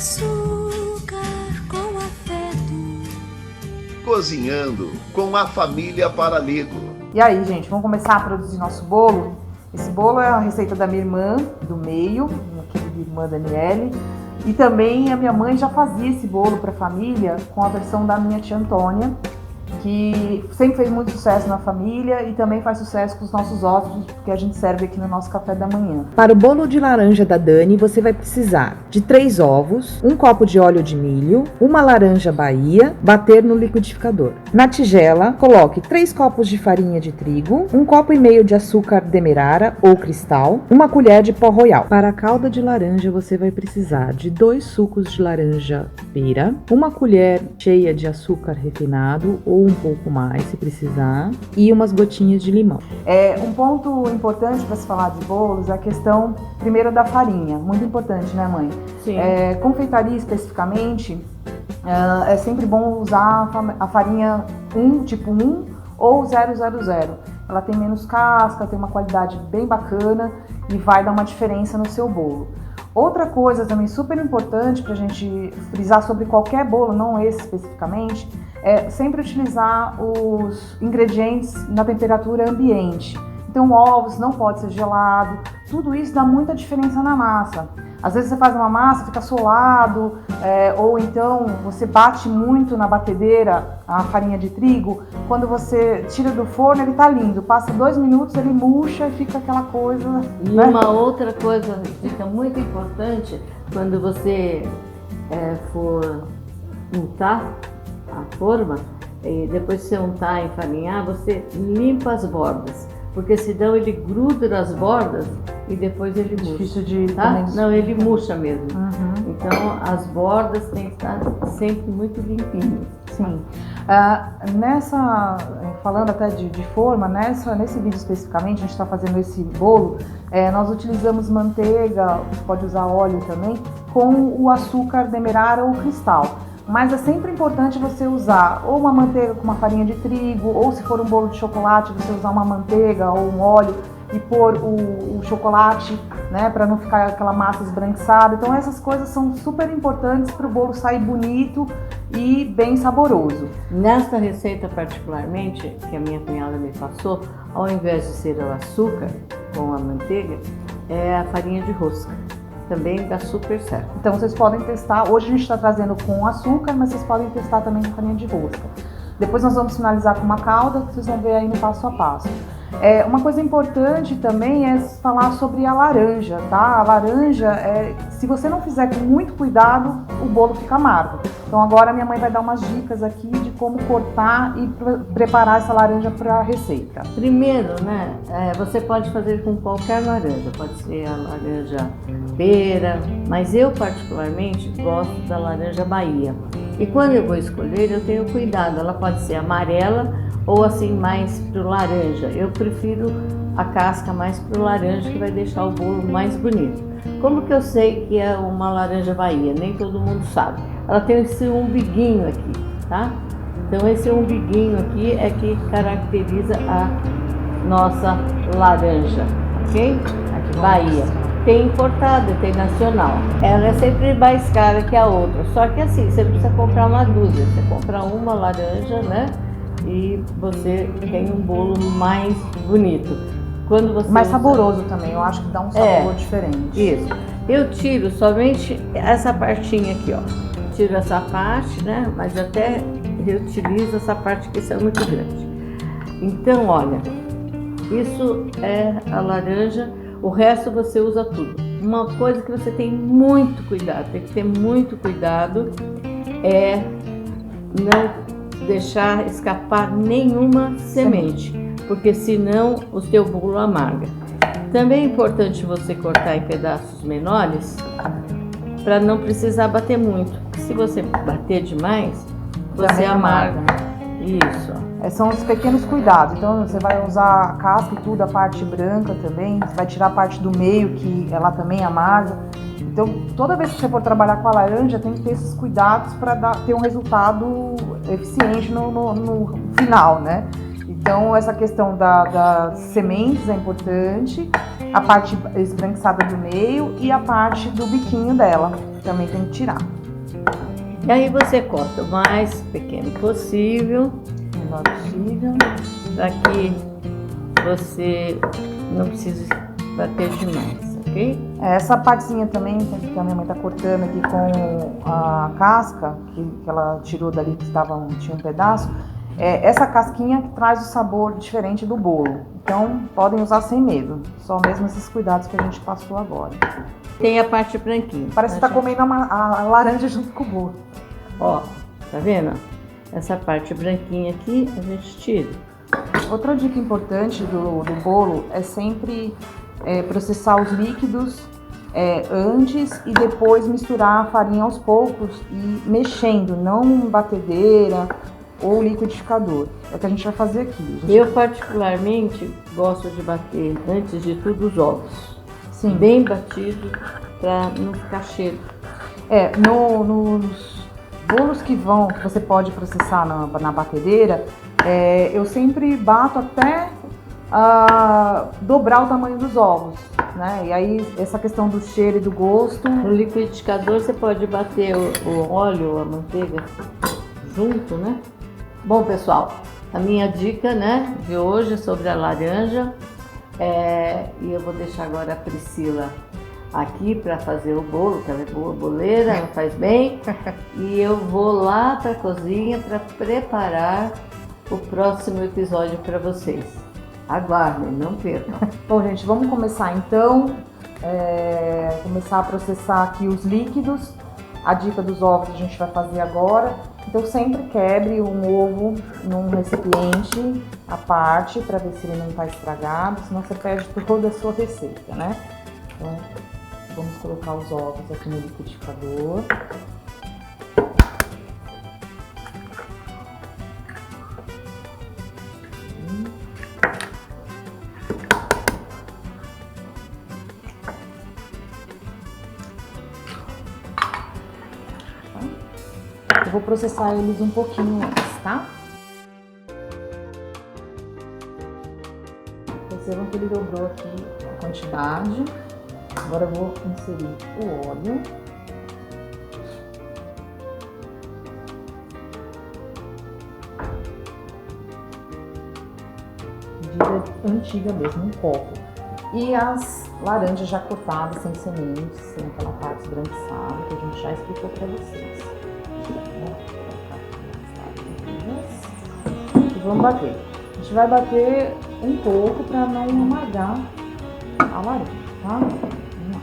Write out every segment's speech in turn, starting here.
açúcar com afeto. Cozinhando com a família Paraligo. E aí, gente, vamos começar a produzir nosso bolo? Esse bolo é a receita da minha irmã, do meio, minha querida irmã Daniele. E também a minha mãe já fazia esse bolo para a família com a versão da minha tia Antônia, que sempre fez muito sucesso na família e também faz sucesso com os nossos hóspedes, porque a gente serve aqui no nosso café da manhã. Para o bolo de laranja da Dani, você vai precisar de 3 ovos, 1 copo de óleo de milho, uma laranja Bahia, bater no liquidificador. Na tigela, coloque 3 copos de farinha de trigo, 1 copo e meio de açúcar demerara ou cristal, 1 colher de pó royal. Para a calda de laranja, você vai precisar de 2 sucos de laranja pera, 1 colher cheia de açúcar refinado ou um pouco mais, se precisar, e umas gotinhas de limão. Um ponto importante para se falar de bolos é a questão, primeiro, da farinha. Muito importante, né, mãe? Sim. Confeitaria, especificamente, é sempre bom usar a farinha tipo 1 ou 000. Ela tem menos casca, tem uma qualidade bem bacana e vai dar uma diferença no seu bolo. Outra coisa também super importante para a gente frisar sobre qualquer bolo, não esse especificamente, é sempre utilizar os ingredientes na temperatura ambiente. Então, ovos não pode ser gelado, tudo isso dá muita diferença na massa. Às vezes você faz uma massa, fica solado, ou então você bate muito na batedeira a farinha de trigo. Quando você tira do forno, ele tá lindo. Passa 2 minutos, ele murcha e fica aquela coisa. E né? uma outra coisa que fica muito importante, quando você for untar a forma, e depois de você untar e enfarinhar, você limpa as bordas. Porque senão ele gruda nas bordas e depois ele murcha. Difícil de... Tá? Não, ele murcha mesmo. Uhum. Então as bordas têm que estar sempre muito limpinhas. Sim. Falando até de forma, nesse vídeo especificamente, a gente está fazendo esse bolo, nós utilizamos manteiga, pode usar óleo também, com o açúcar demerara ou cristal. Mas é sempre importante você usar ou uma manteiga com uma farinha de trigo, ou se for um bolo de chocolate, você usar uma manteiga ou um óleo e pôr o chocolate, né, para não ficar aquela massa esbranquiçada. Então essas coisas são super importantes para o bolo sair bonito e bem saboroso. Nesta receita particularmente, que a minha cunhada me passou, ao invés de ser o açúcar com a manteiga, é a farinha de rosca. Também dá super certo. Então vocês podem testar, hoje a gente está trazendo com açúcar, mas vocês podem testar também com farinha de rosca. Depois nós vamos finalizar com uma calda, que vocês vão ver aí no passo a passo. Uma coisa importante também é falar sobre a laranja, tá? A laranja, se você não fizer com muito cuidado, o bolo fica amargo. Então agora a minha mãe vai dar umas dicas aqui de como cortar e preparar essa laranja para a receita. Primeiro, né, você pode fazer com qualquer laranja, pode ser a laranja pera, mas eu particularmente gosto da laranja Bahia. E quando eu vou escolher, eu tenho cuidado, ela pode ser amarela ou assim mais pro laranja. Eu prefiro a casca mais pro laranja, que vai deixar o bolo mais bonito. Como que eu sei que é uma laranja Bahia? Nem todo mundo sabe. Ela tem esse umbiguinho aqui, tá? Então esse umbiguinho aqui é que caracteriza a nossa laranja, ok? Aqui, Bahia. Tem importada, tem nacional. Ela é sempre mais cara que a outra. Só que assim, você não precisa comprar uma dúzia. Você compra uma laranja, né? E você tem um bolo mais bonito. Quando você mais saboroso também, eu acho que dá um sabor diferente. Isso. Eu tiro somente essa partinha aqui, ó. Tiro essa parte, né? Mas até reutilizo essa parte que isso é muito grande. Então, olha, isso é a laranja. O resto você usa tudo. Uma coisa que você tem muito cuidado, tem que ter muito cuidado, é não deixar escapar nenhuma semente, porque senão o seu bolo amarga. Também é importante você cortar em pedaços menores, para não precisar bater muito, porque se você bater demais, você amarga. Isso. São os pequenos cuidados. Então você vai usar a casca e tudo, a parte branca também, você vai tirar a parte do meio, que ela também amarga. Então toda vez que você for trabalhar com a laranja, tem que ter esses cuidados para ter um resultado eficiente no final, né? Então Então, essa questão das sementes é importante, a parte esbranquiçada do meio e a parte do biquinho dela também tem que tirar. E aí você corta o mais pequeno possível, O menor possível. para que você não precise bater demais, ok? Essa partezinha também que a minha mãe tá cortando aqui com a casca, que ela tirou dali que tinha um pedaço, essa casquinha que traz o sabor diferente do bolo. Então podem usar sem medo, só mesmo esses cuidados que a gente passou agora. Tem a parte branquinha. Parece que tá comendo a laranja junto com o bolo. Ó, tá vendo? Essa parte branquinha aqui a gente tira. Outra dica importante do bolo é sempre processar os líquidos antes e depois misturar a farinha aos poucos e mexendo, não em batedeira ou liquidificador. É o que a gente vai fazer aqui. Eu particularmente gosto de bater antes de tudo os ovos. Sim. Bem batido para não ficar cheiro. Nos bolos que você pode processar na batedeira, eu sempre bato até dobrar o tamanho dos ovos, né? E aí essa questão do cheiro e do gosto. No liquidificador você pode bater o óleo, a manteiga junto, né? Bom, pessoal, a minha dica, né, de hoje é sobre a laranja. E eu vou deixar agora a Priscila aqui para fazer o bolo, que ela é boa boleira, ela faz bem. E eu vou lá para a cozinha para preparar o próximo episódio para vocês. Aguardem, não percam. Bom, gente, vamos começar então. Começar a processar aqui os líquidos. A dica dos ovos a gente vai fazer agora. Então sempre quebre um ovo num recipiente à parte para ver se ele não está estragado, senão você perde toda a sua receita, né? Então vamos colocar os ovos aqui no liquidificador. Eu vou processar eles um pouquinho antes, tá? Percebam que ele dobrou aqui a quantidade. Agora eu vou inserir o óleo. Medida antiga mesmo, um copo. E as laranjas já cortadas, sem sementes, sem aquela parte esbranquiçada que a gente já explicou para vocês. E vamos bater. A gente vai bater um pouco para não amargar a laranja, tá? Vamos lá.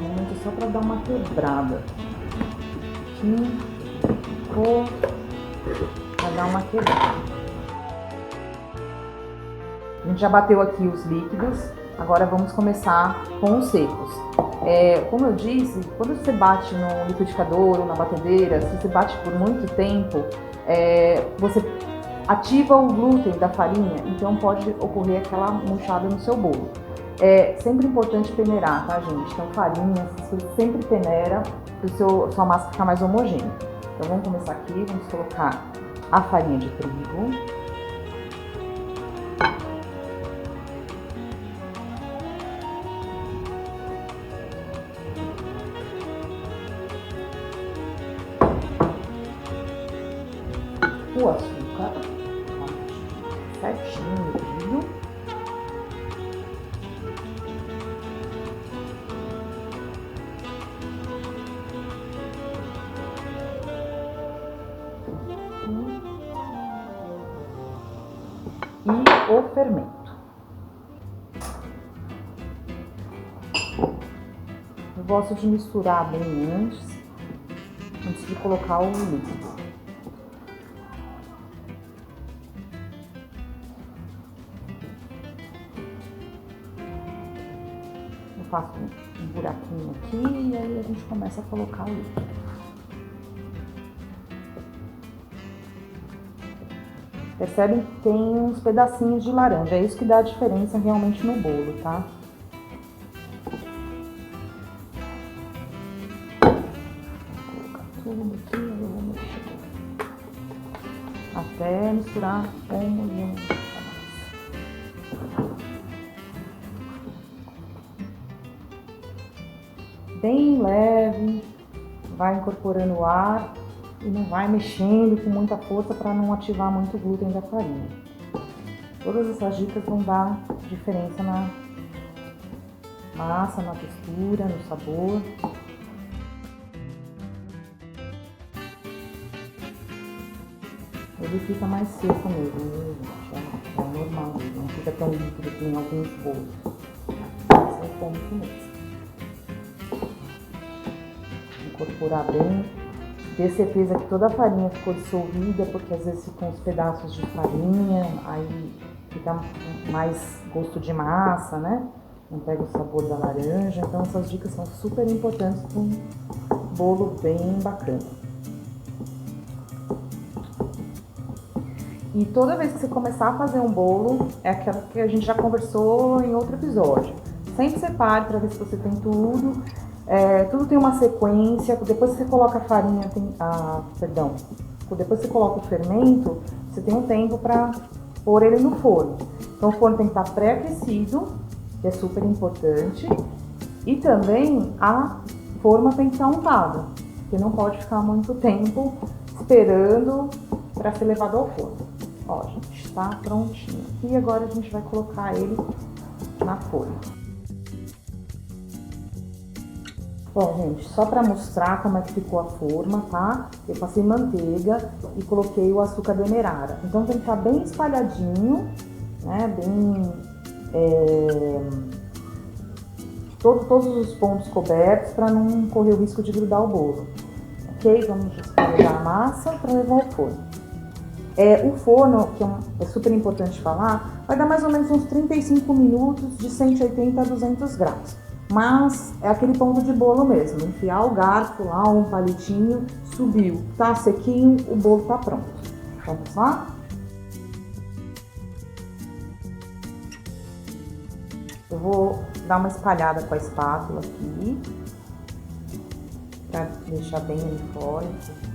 Realmente só para dar uma quebrada. Aqui, para dar uma quebrada. A gente já bateu aqui os líquidos. Agora vamos começar com os secos. Como eu disse, quando você bate no liquidificador ou na batedeira, se você bate por muito tempo, você ativa o glúten da farinha, então pode ocorrer aquela murchada no seu bolo. É sempre importante peneirar, tá, gente? Então farinha, você sempre peneira para sua massa ficar mais homogênea. Então vamos começar aqui, vamos colocar a farinha de trigo. O açúcar, certinho medido. E o fermento. Eu gosto de misturar bem antes de colocar o líquido. Faço um buraquinho aqui e aí a gente começa a colocar o líquido. Percebem que tem uns pedacinhos de laranja, é isso que dá a diferença realmente no bolo, tá? Vou colocar tudo aqui, eu vou misturar homogêneo. Bem leve, vai incorporando o ar e não vai mexendo com muita força para não ativar muito o glúten da farinha. Todas essas dicas vão dar diferença na massa, na textura, no sabor. Ele fica mais seco mesmo, né, gente? É normal, não fica tão líquido que em alguns bolos. Esse é o ponto mesmo. Incorporar bem, ter certeza que toda a farinha ficou dissolvida, porque às vezes ficam uns pedaços de farinha, aí fica mais gosto de massa, né? Não pega o sabor da laranja, então essas dicas são super importantes para um bolo bem bacana. E toda vez que você começar a fazer um bolo, é aquela que a gente já conversou em outro episódio. Sempre separe para ver se você tem tudo. Tudo tem uma sequência. Depois que você coloca a farinha, depois que você coloca o fermento, você tem um tempo para pôr ele no forno. Então o forno tem que estar pré-aquecido, que é super importante. E também a forma tem que estar untada, porque não pode ficar muito tempo esperando para ser levado ao forno. Ó, gente, está prontinho. E agora a gente vai colocar ele na forma. Bom, gente, só para mostrar como é que ficou a forma, tá? Eu passei manteiga e coloquei o açúcar demerara. Então tem que estar bem espalhadinho, né? Todos os pontos cobertos para não correr o risco de grudar o bolo. Ok? Vamos espalhar a massa para levar ao forno. O forno, que é super importante falar, vai dar mais ou menos uns 35 minutos de 180 a 200 graus. Mas é aquele ponto de bolo mesmo, enfiar o garfo lá, um palitinho, subiu, tá sequinho, o bolo tá pronto. Vamos lá? Eu vou dar uma espalhada com a espátula aqui, para deixar bem uniforme,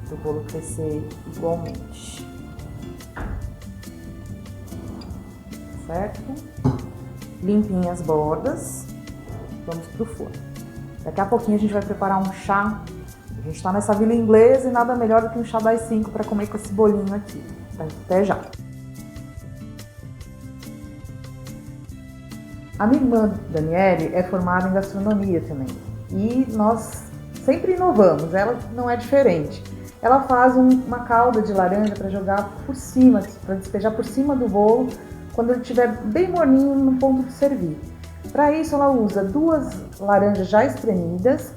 para o bolo crescer igualmente. Certo? Limpinho as bordas. Vamos pro forno. Daqui a pouquinho a gente vai preparar um chá. A gente tá nessa vila inglesa e nada melhor do que um chá das 5 para comer com esse bolinho aqui. Até já. A minha irmã Daniele é formada em gastronomia também. E nós sempre inovamos, ela não é diferente. Ela faz uma calda de laranja para jogar por cima, para despejar por cima do bolo, quando ele estiver bem morninho no ponto de servir. Para isso, ela usa 2 laranjas já espremidas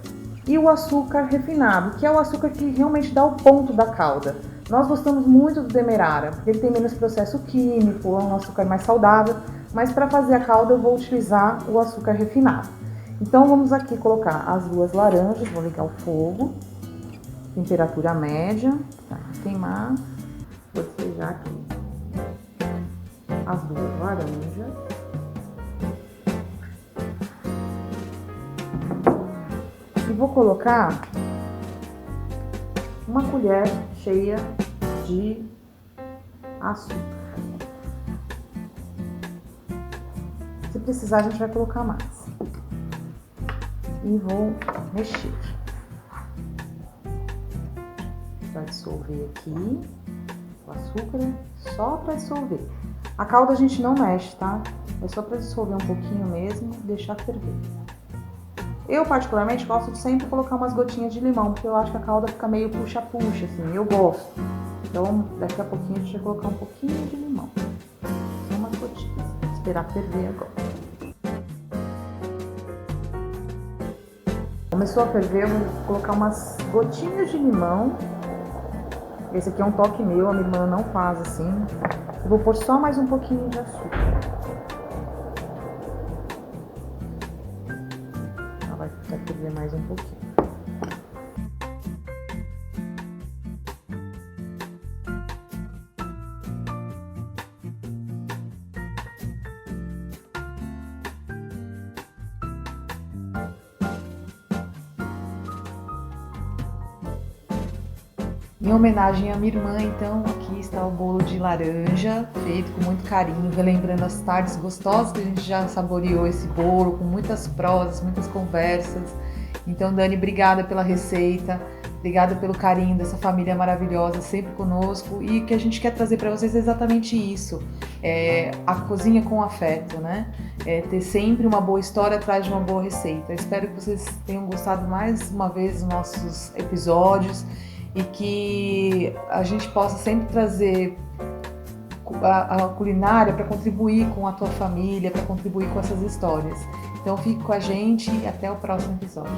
e o açúcar refinado, que é o açúcar que realmente dá o ponto da calda. Nós gostamos muito do demerara, porque ele tem menos processo químico, é um açúcar mais saudável, mas para fazer a calda eu vou utilizar o açúcar refinado. Então vamos aqui colocar as 2 laranjas, vou ligar o fogo, temperatura média, para queimar, vou despejar aqui as 2 laranjas. E vou colocar uma colher cheia de açúcar. Se precisar, a gente vai colocar mais. E vou mexer. Vai dissolver aqui o açúcar, só para dissolver. A calda a gente não mexe, tá? É só para dissolver um pouquinho mesmo e deixar ferver. Eu, particularmente, gosto de sempre colocar umas gotinhas de limão, porque eu acho que a calda fica meio puxa-puxa, assim, eu gosto. Então, daqui a pouquinho a gente vai colocar um pouquinho de limão. Só umas gotinhas. Vou esperar ferver agora. Começou a ferver, eu vou colocar umas gotinhas de limão. Esse aqui é um toque meu, a minha irmã não faz assim. Eu vou pôr só mais um pouquinho de açúcar. Vai ferver mais um pouquinho. Em homenagem à minha irmã, então, aqui está o bolo de laranja, feito com muito carinho, relembrando as tardes gostosas que a gente já saboreou esse bolo, com muitas prosas, muitas conversas. Então, Dani, obrigada pela receita, obrigada pelo carinho dessa família maravilhosa, sempre conosco. E o que a gente quer trazer para vocês é exatamente isso, a cozinha com afeto, né? Ter sempre uma boa história atrás de uma boa receita. Eu espero que vocês tenham gostado mais uma vez dos nossos episódios e que a gente possa sempre trazer a culinária para contribuir com a tua família, para contribuir com essas histórias. Então fique com a gente e até o próximo episódio.